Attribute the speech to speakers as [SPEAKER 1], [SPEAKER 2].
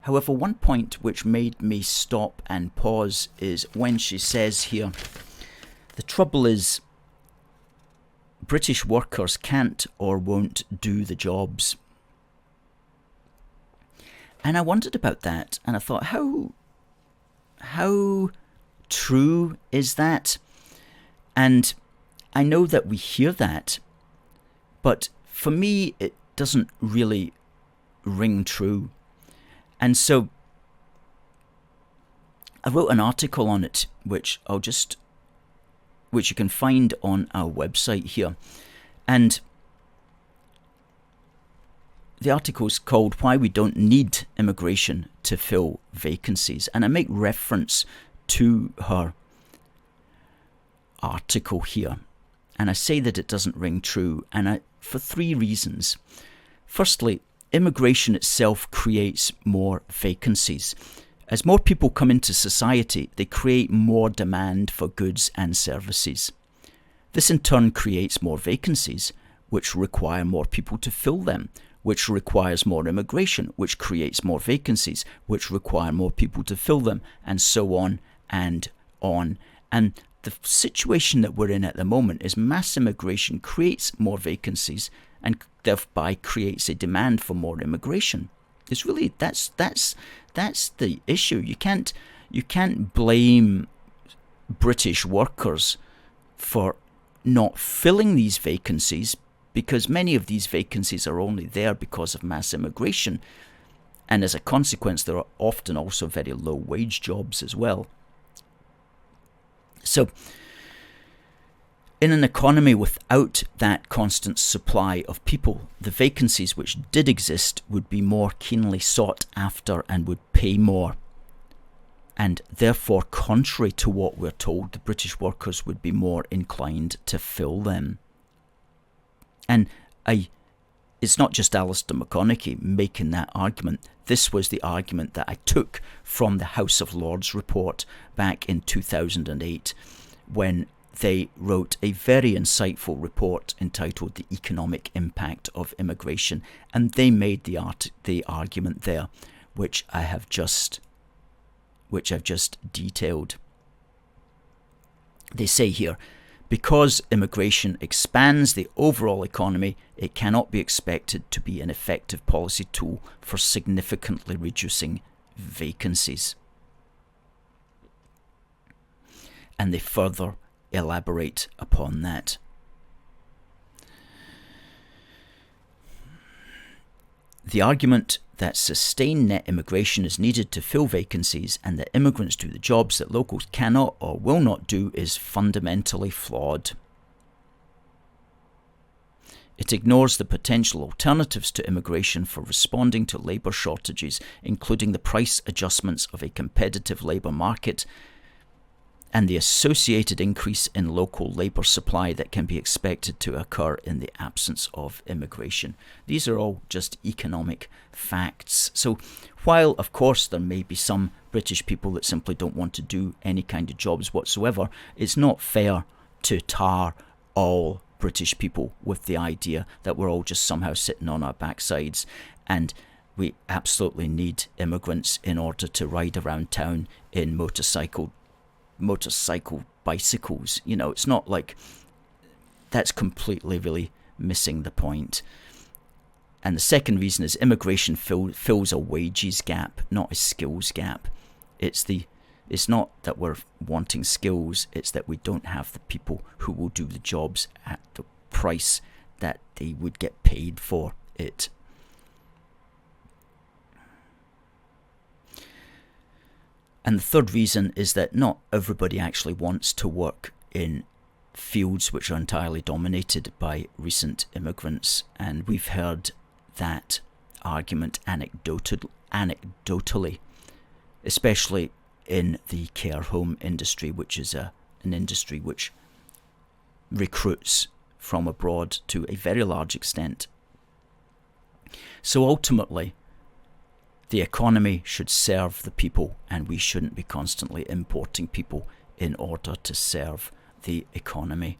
[SPEAKER 1] However, one point which made me stop and pause is when she says here, the trouble is British workers can't or won't do the jobs. And I wondered about that, and I thought, how true is that? And I know that we hear that, but for me it doesn't really ring true. And so I wrote an article on it, which you can find on our website here. And the article is called Why We Don't Need Immigration to Fill Vacancies. And I make reference to her article here. And I say that it doesn't ring true, and for three reasons. Firstly, immigration itself creates more vacancies. As more people come into society, they create more demand for goods and services. This in turn creates more vacancies, which require more people to fill them, which requires more immigration, which creates more vacancies, which require more people to fill them, and so on and on. And the situation that we're in at the moment is mass immigration creates more vacancies and thereby creates a demand for more immigration. It's really that's the issue. You can't blame British workers for not filling these vacancies, because many of these vacancies are only there because of mass immigration, and as a consequence there are often also very low wage jobs as well. So in an economy without that constant supply of people, the vacancies which did exist would be more keenly sought after and would pay more. And therefore, contrary to what we're told, the British workers would be more inclined to fill them. And it's not just Alistair McConnachie making that argument. This was the argument that I took from the House of Lords report back in 2008, when they wrote a very insightful report entitled The Economic Impact of Immigration. And they made the argument there, which I've just detailed. They say here, because immigration expands the overall economy, it cannot be expected to be an effective policy tool for significantly reducing vacancies. And they further elaborate upon that. The argument that sustained net immigration is needed to fill vacancies and that immigrants do the jobs that locals cannot or will not do is fundamentally flawed. It ignores the potential alternatives to immigration for responding to labour shortages, including the price adjustments of a competitive labour market and the associated increase in local labour supply that can be expected to occur in the absence of immigration. These are all just economic facts. So while, of course, there may be some British people that simply don't want to do any kind of jobs whatsoever, it's not fair to tar all British people with the idea that we're all just somehow sitting on our backsides and we absolutely need immigrants in order to ride around town in motorcycle bicycles. You know, it's not like that's completely really missing the point. And the second reason is immigration fills a wages gap, not a skills gap. It's not that we're wanting skills, it's that we don't have the people who will do the jobs at the price that they would get paid for it. And the third reason is that not everybody actually wants to work in fields which are entirely dominated by recent immigrants. And we've heard that argument anecdotally, especially in the care home industry, which is an industry which recruits from abroad to a very large extent. So ultimately, the economy should serve the people, and we shouldn't be constantly importing people in order to serve the economy.